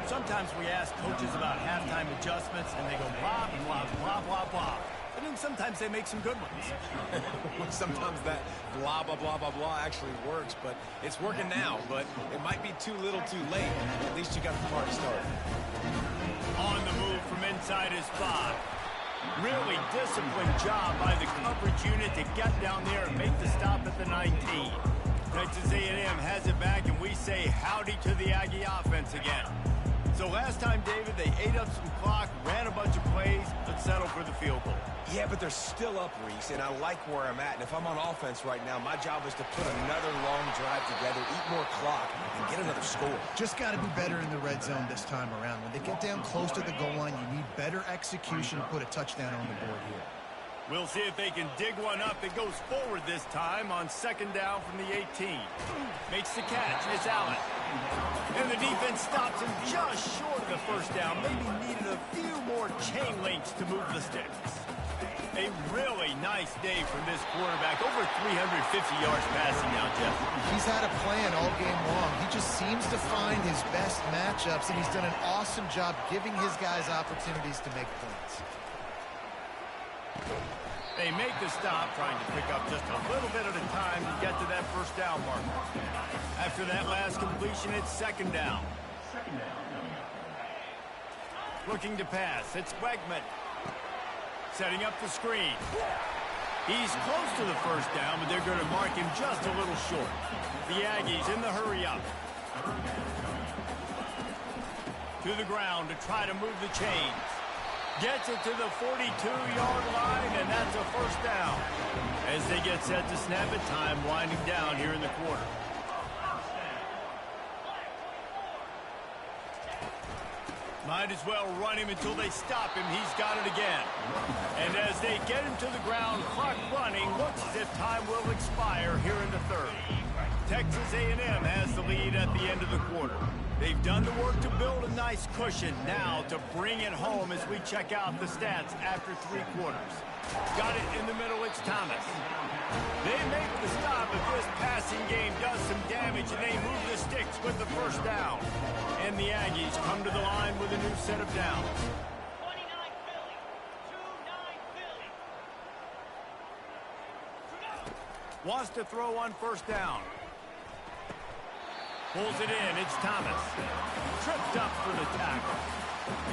Sometimes we ask coaches about halftime adjustments, and they go blah, blah, blah, blah, blah. And then sometimes they make some good ones. Sometimes that blah, blah, blah, blah, blah actually works, but it's working now. But it might be too little too late. At least you got the party started. On the move from inside his 5. Really disciplined job by the coverage unit to get down there and make the stop at the 19. Texas A&M has it back, and we say howdy to the Aggie offense again. So last time, David, they ate up some clock, ran a bunch of plays, but settled for the field goal. Yeah, but they're still up, Reese, and I like where I'm at. And if I'm on offense right now, my job is to put another long drive together, eat more clock, and get another score. Just got to be better in the red zone this time around. When they get down close to the goal line, you need better execution to put a touchdown on the board here. We'll see if they can dig one up. It goes forward this time on 2nd down from the 18. Makes the catch. It's Allen. And the defense stops him just short of the first down. Maybe needed a few more chain links to move the sticks. A really nice day from this quarterback. Over 350 yards passing now, Jeff. He's had a plan all game long. He just seems to find his best matchups, and he's done an awesome job giving his guys opportunities to make points. They make the stop, trying to pick up just a little bit at a time to get to that first down marker. After that last completion, it's 2nd down. Looking to pass. It's Wegman. Setting up the screen. He's close to the first down, but they're going to mark him just a little short. The Aggies in the hurry up. To the ground to try to move the chains. Gets it to the 42-yard line, and that's a first down. As they get set to snap it, time winding down here in the quarter. Might as well run him until they stop him. He's got it again. And as they get him to the ground, clock running, looks as if time will expire here in the 3rd. Texas A&M has the lead at the end of the quarter. They've done the work to build a nice cushion. Now to bring it home as we check out the stats after 3 quarters. Got it in the middle, it's Thomas. They make the stop, but this passing game does some damage, and they move the sticks with the first down. And the Aggies come to the line with a new set of downs. 29 Philly, 2-9 Wants to throw on first down. Pulls it in. It's Thomas. Tripped up for the tackle.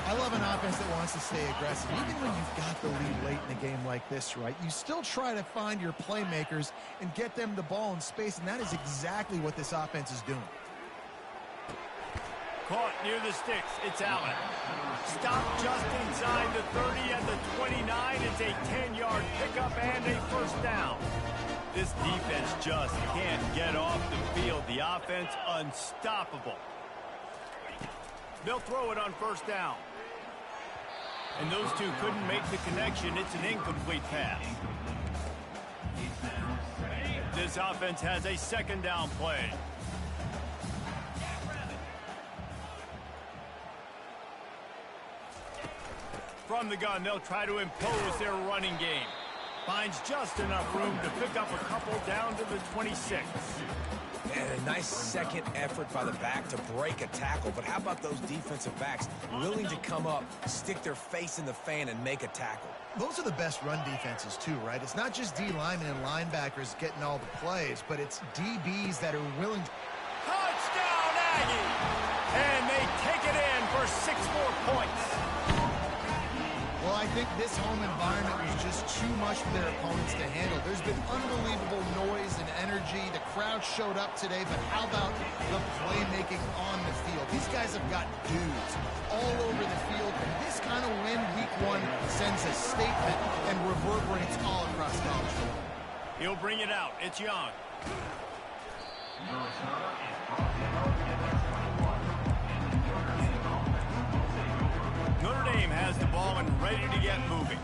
I love an offense that wants to stay aggressive. Even when you've got the lead late in a game like this, right, you still try to find your playmakers and get them the ball in space, and that is exactly what this offense is doing. Caught near the sticks. It's Allen. Stopped just inside the 30 and the 29. It's a 10-yard pickup and a first down. This defense just can't get off the field. The offense unstoppable. They'll throw it on first down. And those two couldn't make the connection. It's an incomplete pass. This offense has a second down play. From the gun, they'll try to impose their running game. Finds just enough room to pick up a couple down to the 26. And a nice second effort by the back to break a tackle. But how about those defensive backs willing to come up, stick their face in the fan, and make a tackle? Those are the best run defenses, too, right? It's not just D linemen and linebackers getting all the plays, but it's DBs that are willing to... Touchdown, Aggie! And they take it in for 6 more points. Well, I think this home environment was just too much for their opponents to handle. There's been unbelievable noise and energy. The crowd showed up today, but how about the playmaking on the field? These guys have got dudes all over the field, and this kind of win week 1 sends a statement and reverberates all across college football. He'll bring it out. It's Young. Notre Dame has the ball and ready to get moving.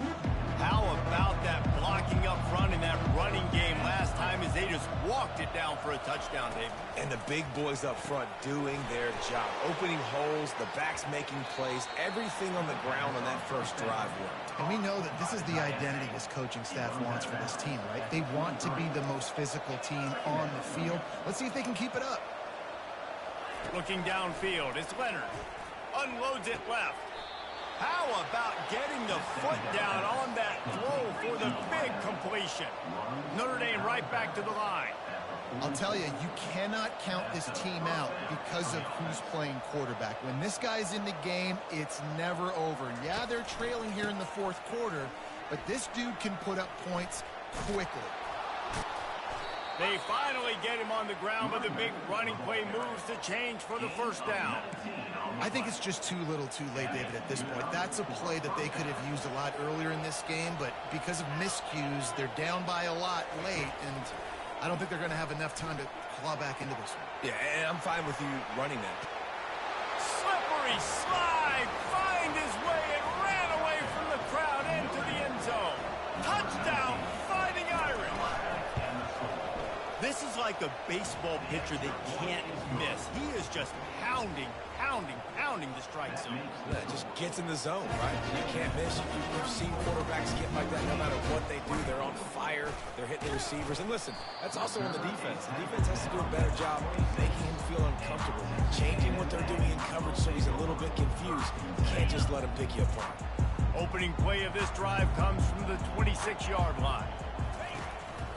How about that blocking up front in that running game last time as they just walked it down for a touchdown, Dave? And the big boys up front doing their job. Opening holes, the backs making plays, everything on the ground on that first drive worked. And we know that this is the identity this coaching staff wants for this team, right? They want to be the most physical team on the field. Let's see if they can keep it up. Looking downfield, it's Leonard. Unloads it left. How about getting the foot down on that throw for the big completion? Notre Dame right back to the line. I'll tell you, you cannot count this team out because of who's playing quarterback. When this guy's in the game, it's never over. Yeah, they're trailing here in the fourth quarter, but this dude can put up points quickly. They finally get him on the ground, but the big running play moves to change for the first down. I think it's just too little too late, David, at this point. That's a play that they could have used a lot earlier in this game, but because of miscues, they're down by a lot late, and I don't think they're going to have enough time to claw back into this one. Yeah, and I'm fine with you running that. Slippery slide, find his way and ran away from the crowd into the end zone. Touchdown, Fighting Irish. This is like a baseball pitcher that can't miss. He is just pounding the strike zone. Yeah, it just gets in the zone, right? You can't miss. You've seen quarterbacks get like that no matter what they do. They're on fire. They're hitting the receivers. And listen, that's also on the defense. The defense has to do a better job making him feel uncomfortable, changing what they're doing in coverage so he's a little bit confused. You can't just let him pick you apart. Opening play of this drive comes from the 26-yard line.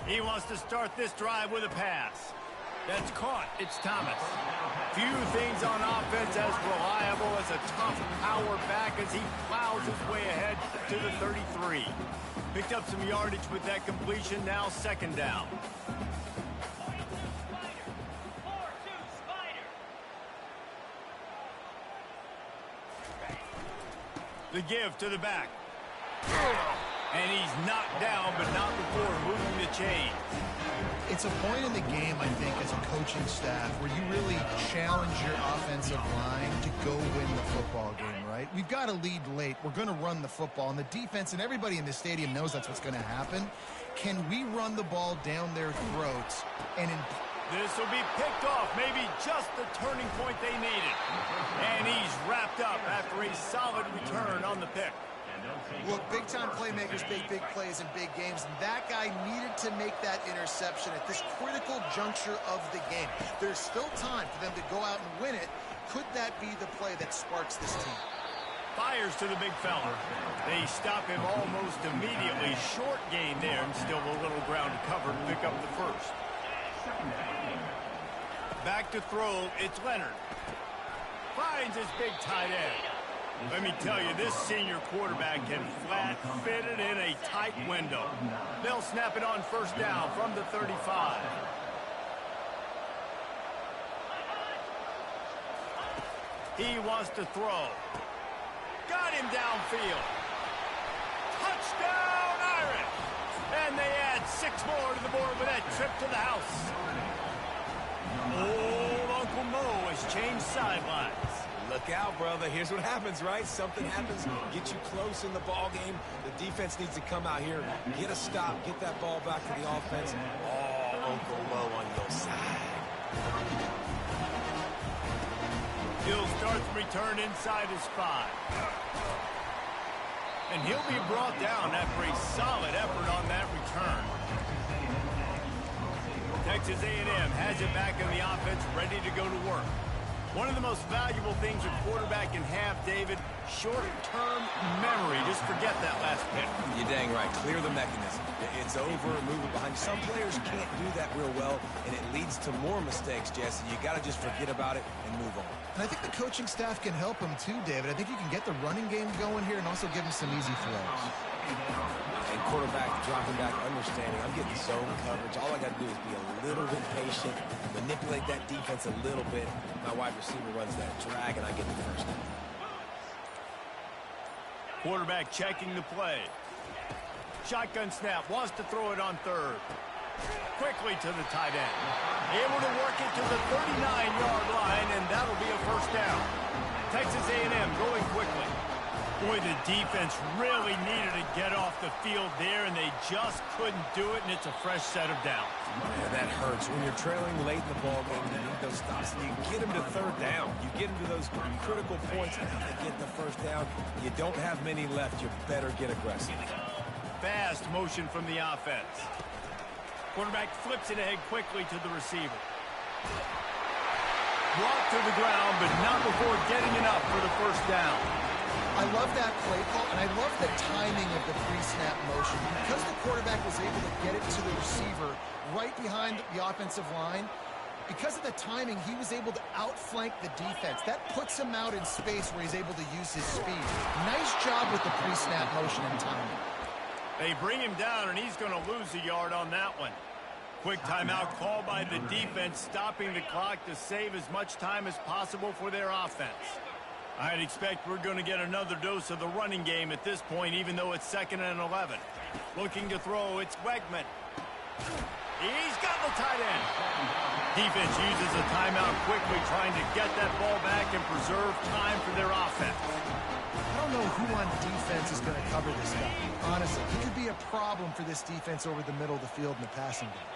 He wants to start this drive with a pass. That's caught. It's Thomas. Few things on offense as reliable as a tough power back as he plows his way ahead to the 33. Picked up some yardage with that completion. Now second down. The give to the back. And he's knocked down, but not before moving the chain. It's a point in the game, I think, as a coaching staff where you really challenge your offensive line to go win the football game, right? We've got to lead late. We're going to run the football, and the defense and everybody in the stadium knows that's what's going to happen. Can we run the ball down their throats? And this will be picked off, maybe just the turning point they needed. And he's wrapped up after a solid return on the pick. Look, big-time playmakers make big plays in big games, and that guy needed to make that interception at this critical juncture of the game. There's still time for them to go out and win it. Could that be the play that sparks this team? Fires to the big fella. They stop him almost immediately. Short gain there, and still a little ground to cover to pick up the first. Back to throw, it's Leonard. Finds his big tight end. Let me tell you, this senior quarterback can flat fit it in a tight window. They'll snap it on first down from the 35. He wants to throw. Got him downfield. Touchdown, Irish! And they add 6 more to the board with that trip to the house. Old Uncle Mo has changed sidelines. Look out, brother. Here's what happens, right? Something happens, get you close in the ball game. The defense needs to come out here, get a stop, get that ball back to the offense. Oh, Uncle Mo on your side. He'll start the return inside his 5. And he'll be brought down after a solid effort on that return. Texas A&M has it back in the offense, ready to go to work. One of the most valuable things a quarterback can have, David, short-term memory. Just forget that last pick. You're dang right. Clear the mechanism. It's over, move it behind. Some players can't do that real well, and it leads to more mistakes, Jesse. You got to just forget about it and move on. And I think the coaching staff can help him too, David. I think you can get the running game going here and also give him some easy throws. And quarterback dropping back, understanding, I'm getting zone coverage. All I got to do is be a little bit patient, manipulate that defense a little bit. My wide receiver runs that drag, and I get the first down. Quarterback checking the play. Shotgun snap, wants to throw it on third. Quickly to the tight end. Able to work it to the 39-yard line, and that'll be a first down. Texas A&M going quickly. Boy, the defense really needed to get off the field there, and they just couldn't do it, and it's a fresh set of downs. Man, that hurts. When you're trailing late in the ball game, you need those stops, and you get them to third down. You get them to those critical points, and they get the first down. You don't have many left. You better get aggressive. Fast motion from the offense. Quarterback flips it ahead quickly to the receiver. Brought to the ground, but not before getting enough for the first down. I love that play call, and I love the timing of the pre-snap motion. Because the quarterback was able to get it to the receiver right behind the offensive line, because of the timing, he was able to outflank the defense. That puts him out in space where he's able to use his speed. Nice job with the pre-snap motion and timing. They bring him down, and he's going to lose a yard on that one. Quick timeout called by the defense, stopping the clock to save as much time as possible for their offense. I'd expect we're going to get another dose of the running game at this point, even though it's 2nd and 11. Looking to throw, it's Wegman. He's got the tight end. Defense uses a timeout quickly, trying to get that ball back and preserve time for their offense. I don't know who on defense is going to cover this guy. Honestly, he could be a problem for this defense over the middle of the field in the passing game.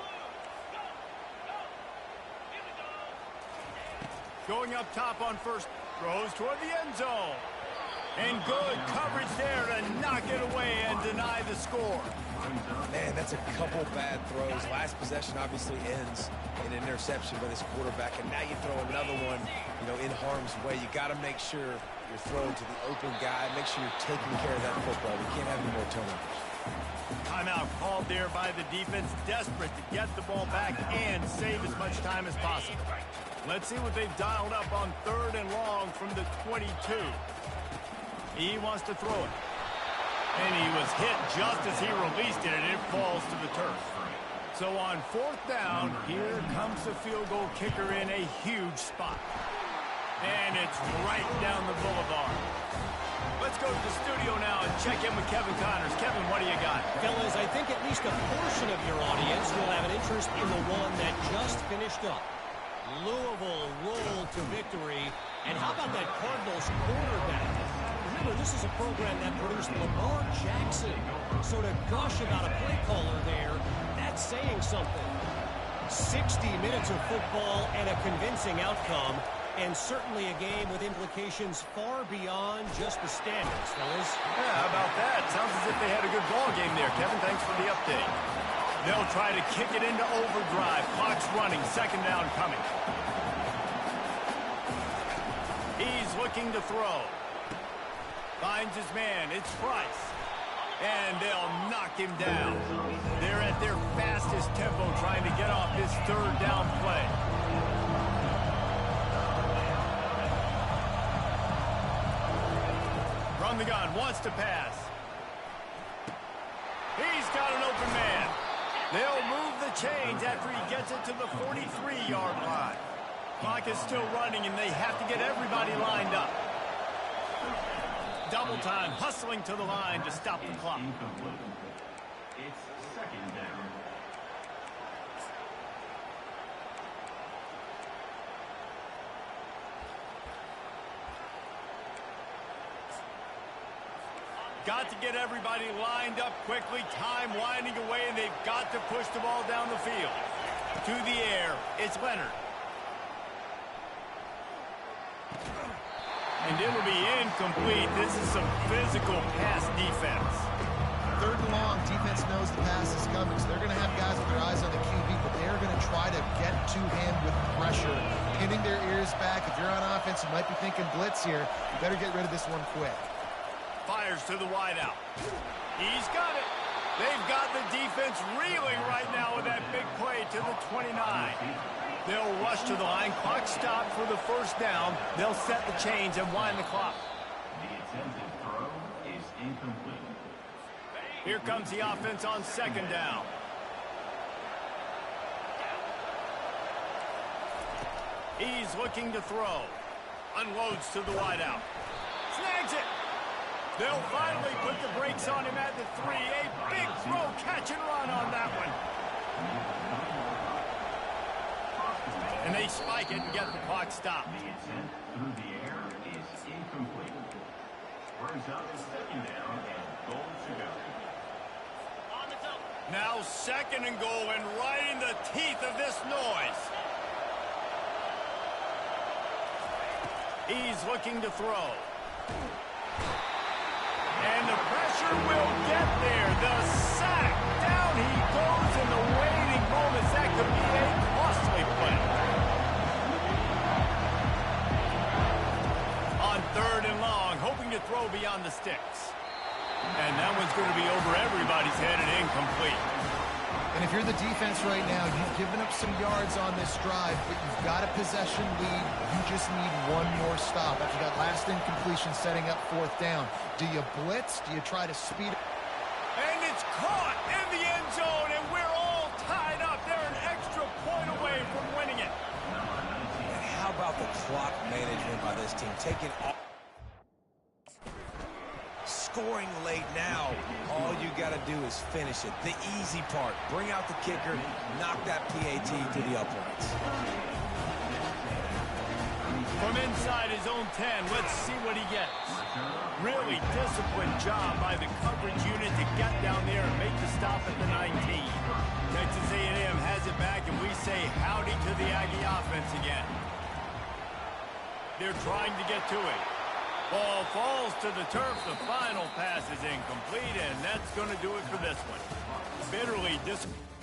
Going up top on first, throws toward the end zone. And good coverage there to knock it away and deny the score. Man, that's a couple bad throws. Last possession obviously ends in an interception by this quarterback, and now you throw another one, in harm's way. You got to make sure you're throwing to the open guy. Make sure you're taking care of that football. We can't have any more turnovers. Timeout called there by the defense, desperate to get the ball back and save as much time as possible. Let's see what they've dialed up on 3rd and long from the 22. He wants to throw it. And he was hit just as he released it, and it falls to the turf. So on 4th down, here comes the field goal kicker in a huge spot. And it's right down the boulevard. Let's go to the studio now and check in with Kevin Connors. Kevin, what do you got? Fellas, I think at least a portion of your audience will have an interest in the one that just finished up. Louisville rolled to victory. And how about that Cardinals quarterback? Remember, this is a program that produced Lamar Jackson. So to gush about a play caller there, that's saying something. 60 minutes of football and a convincing outcome. And certainly a game with implications far beyond just the standings, fellas. Yeah, how about that? Sounds as if they had a good ball game there. Kevin, thanks for the update. They'll try to kick it into overdrive. Clock's running. 2nd down coming. He's looking to throw. Finds his man. It's Price. And they'll knock him down. They're at their fastest tempo trying to get off this third down play. From the gun, wants to pass. He's got an open man. They'll move the chains after he gets it to the 43-yard line. Clock is still running, and they have to get everybody lined up. Double time, hustling to the line to stop the clock. It's second down. Got to get everybody lined up quickly. Time winding away, and they've got to push the ball down the field. To the air, it's Leonard. And it'll be incomplete. This is some physical pass defense. Third and long, defense knows the pass is coming, so they're going to have guys with their eyes on the QB, but they're going to try to get to him with pressure, pinning their ears back. If you're on offense, you might be thinking blitz here. You better get rid of this one quick. Fires to the wideout. He's got it. They've got the defense reeling right now with that big play to the 29. They'll rush to the line. Clock stopped for the first down. They'll set the chains and wind the clock. The attempted throw is incomplete. Here comes the offense on second down. He's looking to throw. Unloads to the wideout. Snags it. They'll finally put the brakes on him at the 3. A big throw, catch and run on that one. And they spike it and get the clock stopped. The attempt through the air is incomplete. Brings up the second down and goal to go. Now second and goal, and right in the teeth of this noise. He's looking to throw. And the pressure will get there. The sack. Down he goes in the waiting moments. That could be a costly play. On third and long, hoping to throw beyond the sticks. And that one's going to be over everybody's head and incomplete. And if you're the defense right now, you've given up some yards on this drive, but you've got a possession lead. You just need one more stop after that last incompletion setting up fourth down. Do you blitz? Do you try to speed it? And it's caught in the end zone, and we're all tied up. They're an extra point away from winning it. And how about the clock management by this team? Taking off. Scoring late now, all you got to do is finish it. The easy part, bring out the kicker, knock that PAT to the uprights. From inside his own 10, let's see what he gets. Really disciplined job by the coverage unit to get down there and make the stop at the 19. Texas A&M has it back, and we say howdy to the Aggie offense again. They're trying to get to it. Ball falls to the turf. The final pass is incomplete, and that's going to do it for this one. Bitterly disappointed.